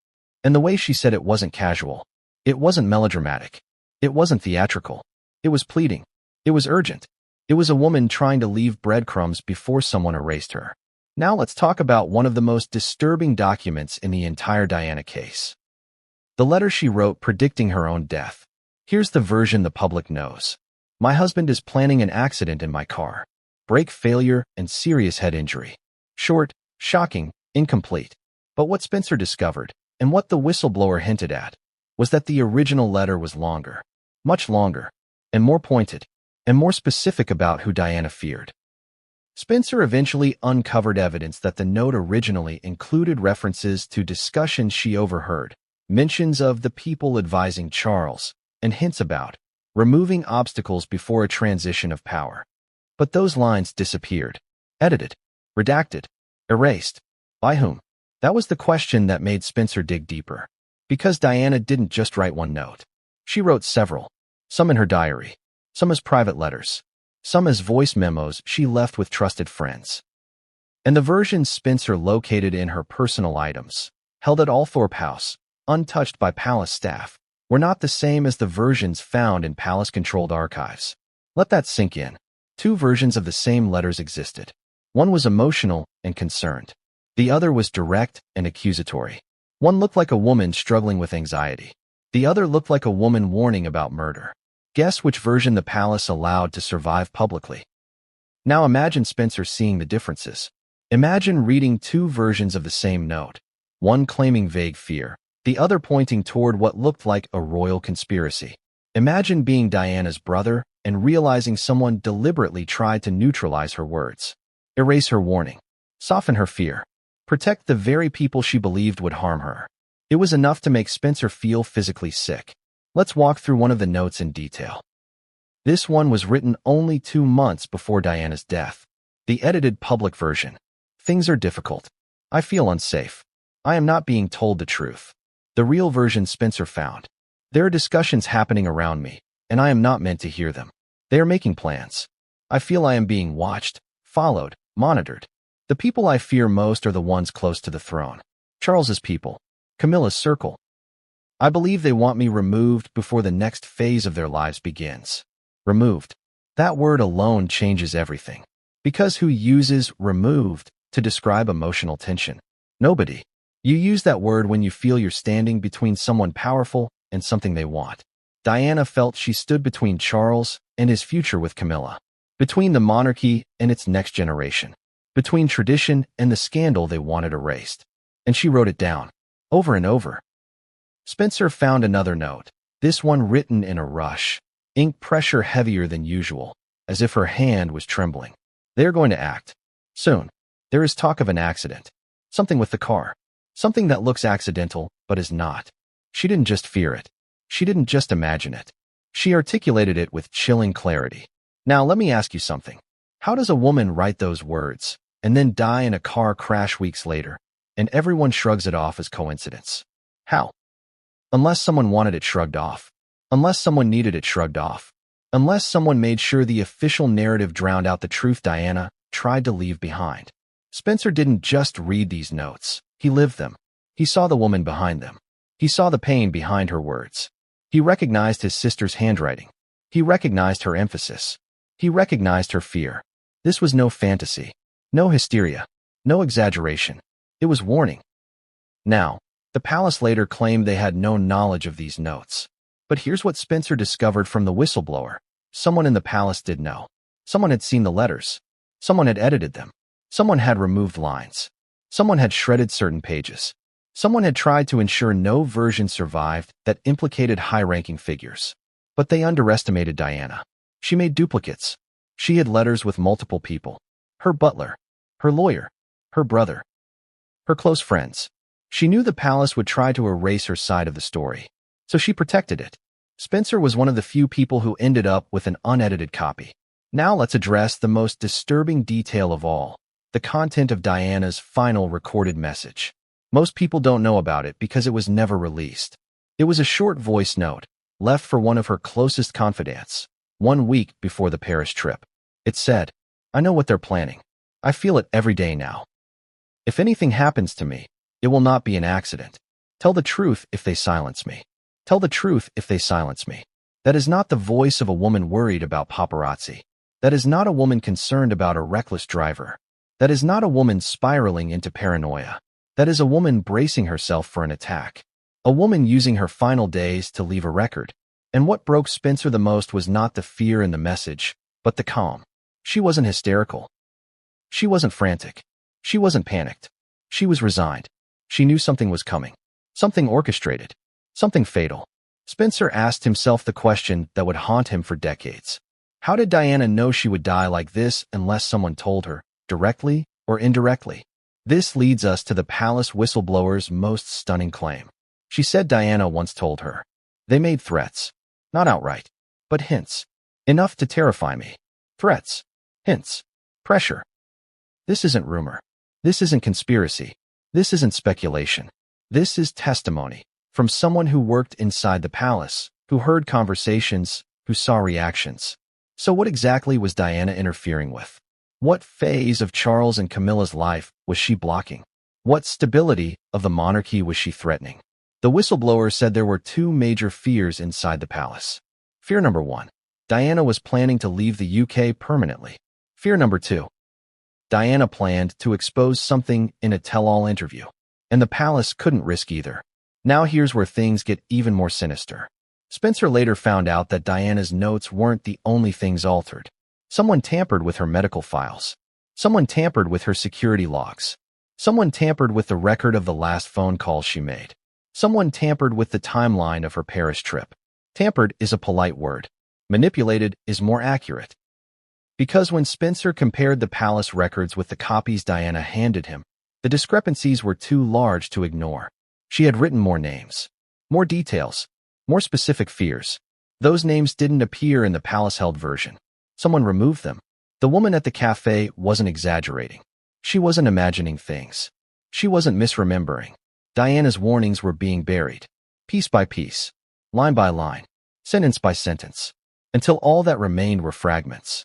S1: And the way she said it wasn't casual. It wasn't melodramatic. It wasn't theatrical. It was pleading. It was urgent. It was a woman trying to leave breadcrumbs before someone erased her. Now let's talk about one of the most disturbing documents in the entire Diana case. The letter she wrote predicting her own death. Here's the version the public knows. My husband is planning an accident in my car. Brake failure and serious head injury. Short, shocking, incomplete. But what Spencer discovered, and what the whistleblower hinted at, was that the original letter was longer, much longer, and more pointed, and more specific about who Diana feared. Spencer eventually uncovered evidence that the note originally included references to discussions she overheard, mentions of the people advising Charles, and hints about removing obstacles before a transition of power. But those lines disappeared, edited, redacted, erased. By whom? That was the question that made Spencer dig deeper. Because Diana didn't just write one note. She wrote several, some in her diary, some as private letters, some as voice memos she left with trusted friends. And the versions Spencer located in her personal items, held at Althorpe House, untouched by palace staff, were not the same as the versions found in palace-controlled archives. Let that sink in. Two versions of the same letters existed. One was emotional and concerned. The other was direct and accusatory. One looked like a woman struggling with anxiety. The other looked like a woman warning about murder. Guess which version the palace allowed to survive publicly. Now imagine Spencer seeing the differences. Imagine reading two versions of the same note, one claiming vague fear, the other pointing toward what looked like a royal conspiracy. Imagine being Diana's brother and realizing someone deliberately tried to neutralize her words, erase her warning, soften her fear, protect the very people she believed would harm her. It was enough to make Spencer feel physically sick. Let's walk through one of the notes in detail. This one was written only 2 months before Diana's death. The edited public version. Things are difficult. I feel unsafe. I am not being told the truth. The real version Spencer found. There are discussions happening around me, and I am not meant to hear them. They are making plans. I feel I am being watched, followed, monitored. The people I fear most are the ones close to the throne. Charles's people. Camilla's circle. I believe they want me removed before the next phase of their lives begins. Removed. That word alone changes everything. Because who uses removed to describe emotional tension? Nobody. You use that word when you feel you're standing between someone powerful and something they want. Diana felt she stood between Charles and his future with Camilla. Between the monarchy and its next generation. Between tradition and the scandal they wanted erased. And she wrote it down. Over and over. Spencer found another note, this one written in a rush, ink pressure heavier than usual, as if her hand was trembling. They're going to act. Soon. There is talk of an accident. Something with the car. Something that looks accidental, but is not. She didn't just fear it. She didn't just imagine it. She articulated it with chilling clarity. Now let me ask you something. How does a woman write those words, and then die in a car crash weeks later, and everyone shrugs it off as coincidence? How? Unless someone wanted it shrugged off. Unless someone needed it shrugged off. Unless someone made sure the official narrative drowned out the truth Diana tried to leave behind. Spencer didn't just read these notes. He lived them. He saw the woman behind them. He saw the pain behind her words. He recognized his sister's handwriting. He recognized her emphasis. He recognized her fear. This was no fantasy. No hysteria. No exaggeration. It was warning. Now, the palace later claimed they had no knowledge of these notes. But here's what Spencer discovered from the whistleblower. Someone in the palace did know. Someone had seen the letters. Someone had edited them. Someone had removed lines. Someone had shredded certain pages. Someone had tried to ensure no version survived that implicated high-ranking figures. But they underestimated Diana. She made duplicates. She had letters with multiple people. Her butler. Her lawyer. Her brother. Her close friends. She knew the palace would try to erase her side of the story. So she protected it. Spencer was one of the few people who ended up with an unedited copy. Now let's address the most disturbing detail of all. The content of Diana's final recorded message. Most people don't know about it because it was never released. It was a short voice note, left for one of her closest confidants, 1 week before the Paris trip. It said, I know what they're planning. I feel it every day now. If anything happens to me, it will not be an accident. Tell the truth if they silence me. Tell the truth if they silence me. That is not the voice of a woman worried about paparazzi. That is not a woman concerned about a reckless driver. That is not a woman spiraling into paranoia. That is a woman bracing herself for an attack. A woman using her final days to leave a record. And what broke Spencer the most was not the fear in the message, but the calm. She wasn't hysterical. She wasn't frantic. She wasn't panicked. She was resigned. She knew something was coming. Something orchestrated. Something fatal. Spencer asked himself the question that would haunt him for decades. How did Diana know she would die like this unless someone told her, directly or indirectly? This leads us to the palace whistleblower's most stunning claim. She said Diana once told her, "They made threats. Not outright, but hints. Enough to terrify me. Threats. Hints. Pressure. This isn't rumor. This isn't conspiracy. This isn't speculation. This is testimony from someone who worked inside the palace, who heard conversations, who saw reactions." So what exactly was Diana interfering with? What phase of Charles and Camilla's life was she blocking? What stability of the monarchy was she threatening? The whistleblower said there were two major fears inside the palace. Fear number one, Diana was planning to leave the UK permanently. Fear number two, Diana planned to expose something in a tell-all interview, and the palace couldn't risk either. Now here's where things get even more sinister. Spencer later found out that Diana's notes weren't the only things altered. Someone tampered with her medical files. Someone tampered with her security logs. Someone tampered with the record of the last phone call she made. Someone tampered with the timeline of her Paris trip. Tampered is a polite word. Manipulated is more accurate. Because when Spencer compared the palace records with the copies Diana handed him, the discrepancies were too large to ignore. She had written more names, more details, more specific fears. Those names didn't appear in the palace-held version. Someone removed them. The woman at the cafe wasn't exaggerating. She wasn't imagining things. She wasn't misremembering. Diana's warnings were being buried, piece by piece, line by line, sentence by sentence, until all that remained were fragments.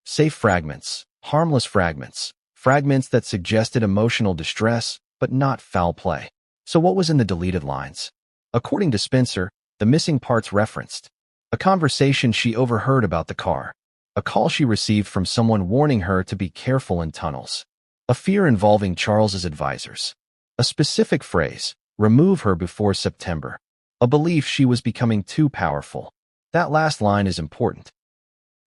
S1: Safe fragments, harmless fragments, fragments that suggested emotional distress, but not foul play. So what was in the deleted lines? According to Spencer, the missing parts referenced a conversation she overheard about the car, a call she received from someone warning her to be careful in tunnels, a fear involving Charles's advisors, a specific phrase, remove her before September, a belief she was becoming too powerful. That last line is important.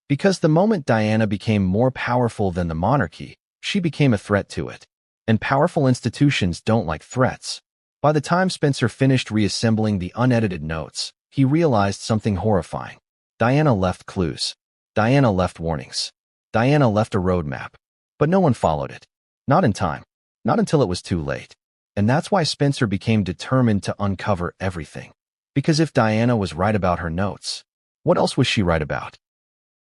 S1: Because the moment Diana became more powerful than the monarchy, she became a threat to it. And powerful institutions don't like threats. By the time Spencer finished reassembling the unedited notes, he realized something horrifying. Diana left clues. Diana left warnings. Diana left a roadmap. But no one followed it. Not in time. Not until it was too late. And that's why Spencer became determined to uncover everything. Because if Diana was right about her notes, what else was she right about?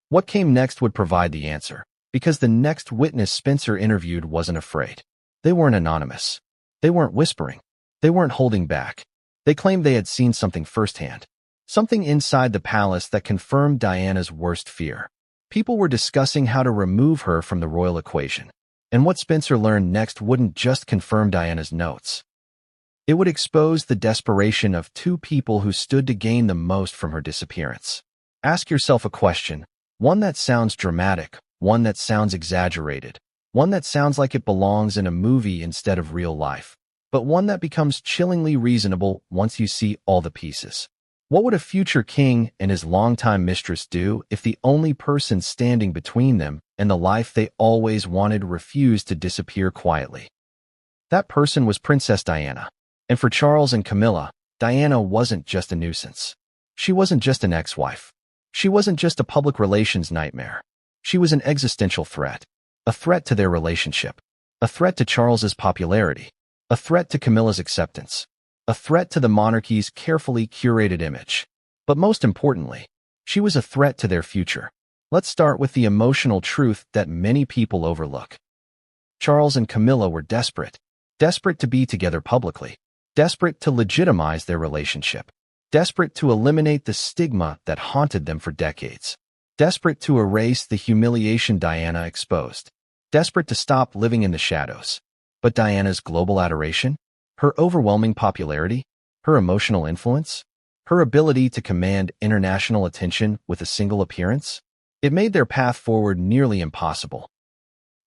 S1: What came next would provide the answer. Because the next witness Spencer interviewed wasn't afraid. They weren't anonymous. They weren't whispering. They weren't holding back. They claimed they had seen something firsthand. Something inside the palace that confirmed Diana's worst fear. People were discussing how to remove her from the royal equation. And what Spencer learned next wouldn't just confirm Diana's notes. It would expose the desperation of two people who stood to gain the most from her disappearance. Ask yourself a question, one that sounds dramatic, one that sounds exaggerated, one that sounds like it belongs in a movie instead of real life, but one that becomes chillingly reasonable once you see all the pieces. What would a future king and his longtime mistress do if the only person standing between them and the life they always wanted refused to disappear quietly? That person was Princess Diana. And for Charles and Camilla, Diana wasn't just a nuisance. She wasn't just an ex-wife. She wasn't just a public relations nightmare. She was an existential threat. A threat to their relationship. A threat to Charles's popularity. A threat to Camilla's acceptance. A threat to the monarchy's carefully curated image. But most importantly, she was a threat to their future. Let's start with the emotional truth that many people overlook. Charles and Camilla were desperate. Desperate to be together publicly. Desperate to legitimize their relationship. Desperate to eliminate the stigma that haunted them for decades. Desperate to erase the humiliation Diana exposed. Desperate to stop living in the shadows. But Diana's global adoration? Her overwhelming popularity? Her emotional influence? her ability to command international attention with a single appearance. It made their path forward nearly impossible.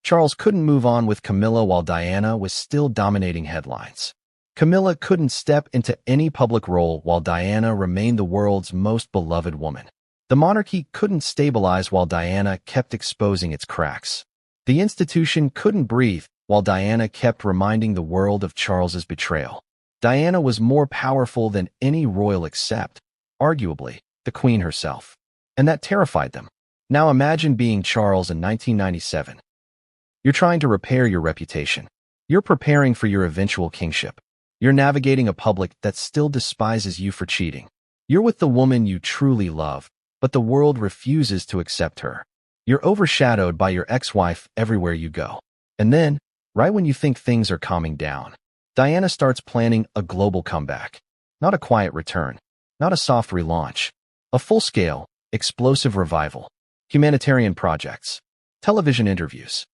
S1: Charles couldn't move on with Camilla while Diana was still dominating headlines. Camilla couldn't step into any public role while Diana remained the world's most beloved woman. The monarchy couldn't stabilize while Diana kept exposing its cracks. The institution couldn't breathe while Diana kept reminding the world of Charles's betrayal. Diana was more powerful than any royal except, arguably, the Queen herself. And that terrified them. Now imagine being Charles in 1997. You're trying to repair your reputation. You're preparing for your eventual kingship. You're navigating a public that still despises you for cheating. You're with the woman you truly love, but the world refuses to accept her. You're overshadowed by your ex-wife everywhere you go. And then, right when you think things are calming down, Diana starts planning a global comeback. Not a quiet return, not a soft relaunch, a full-scale, explosive revival. Humanitarian projects, television interviews,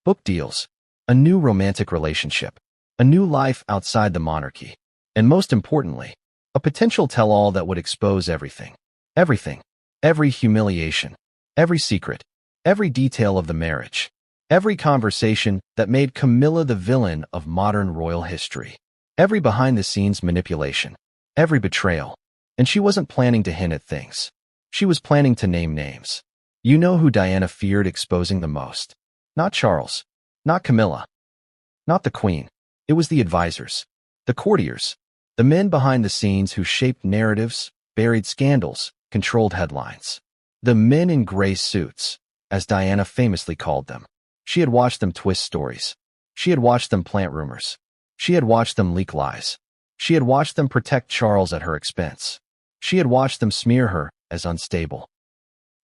S1: book deals, a new romantic relationship, a new life outside the monarchy, and most importantly, a potential tell-all that would expose everything. Everything. Every humiliation, every secret, every detail of the marriage, every conversation that made Camilla the villain of modern royal history, every behind-the-scenes manipulation, every betrayal. And she wasn't planning to hint at things. She was planning to name names. You know who Diana feared exposing the most? Not Charles, not Camilla, not the Queen. It was the advisors, the courtiers, the men behind the scenes who shaped narratives, buried scandals, controlled headlines. The men in gray suits, as Diana famously called them. She had watched them twist stories. She had watched them plant rumors. She had watched them leak lies. She had watched them protect Charles at her expense. She had watched them smear her as unstable.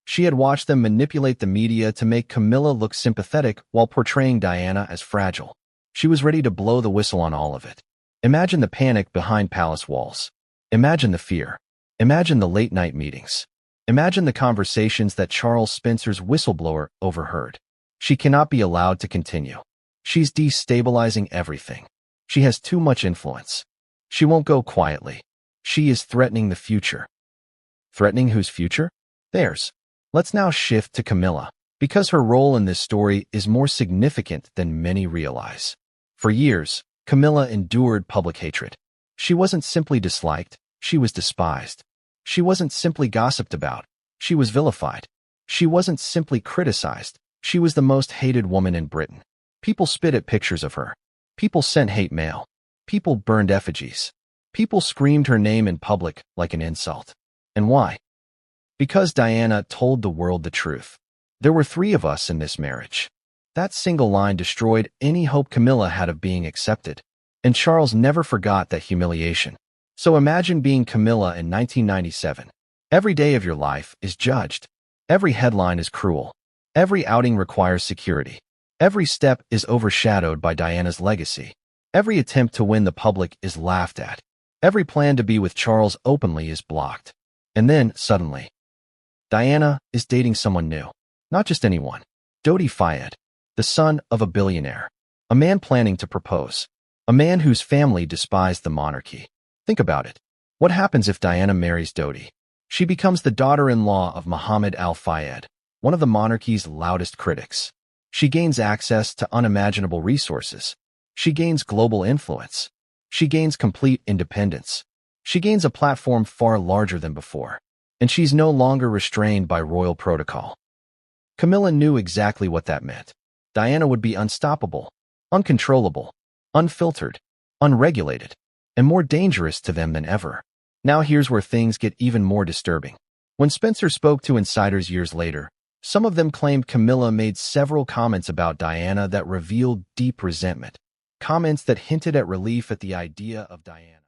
S1: She had watched them manipulate the media to make Camilla look sympathetic while portraying Diana as fragile. She was ready to blow the whistle on all of it. Imagine the panic behind palace walls. Imagine the fear. Imagine the late-night meetings. Imagine the conversations that Charles Spencer's whistleblower overheard. She cannot be allowed to continue. She's destabilizing everything. She has too much influence. She won't go quietly. She is threatening the future. Threatening whose future? Theirs. Let's now shift to Camilla, because her role in this story is more significant than many realize. For years, Camilla endured public hatred. She wasn't simply disliked, she was despised. She wasn't simply gossiped about, she was vilified. She wasn't simply criticized, she was the most hated woman in Britain. People spit at pictures of her. People sent hate mail. People burned effigies. People screamed her name in public like an insult. And why? Because Diana told the world the truth. There were 3 of us in this marriage. That single line destroyed any hope Camilla had of being accepted. And Charles never forgot that humiliation. So imagine being Camilla in 1997. Every day of your life is judged. Every headline is cruel. Every outing requires security. Every step is overshadowed by Diana's legacy. Every attempt to win the public is laughed at. Every plan to be with Charles openly is blocked. And then, suddenly, Diana is dating someone new. Not just anyone. Dodi Fayed, the son of a billionaire. A man planning to propose. A man whose family despised the monarchy. Think about it. What happens if Diana marries Dodi? She becomes the daughter-in-law of Mohammed Al Fayed, one of the monarchy's loudest critics. She gains access to unimaginable resources. She gains global influence. She gains complete independence. She gains a platform far larger than before. And she's no longer restrained by royal protocol. Camilla knew exactly what that meant. Diana would be unstoppable, uncontrollable, unfiltered, unregulated, and more dangerous to them than ever. Now here's where things get even more disturbing. When Spencer spoke to insiders years later, some of them claimed Camilla made several comments about Diana that revealed deep resentment. Comments that hinted at relief at the idea of Diana.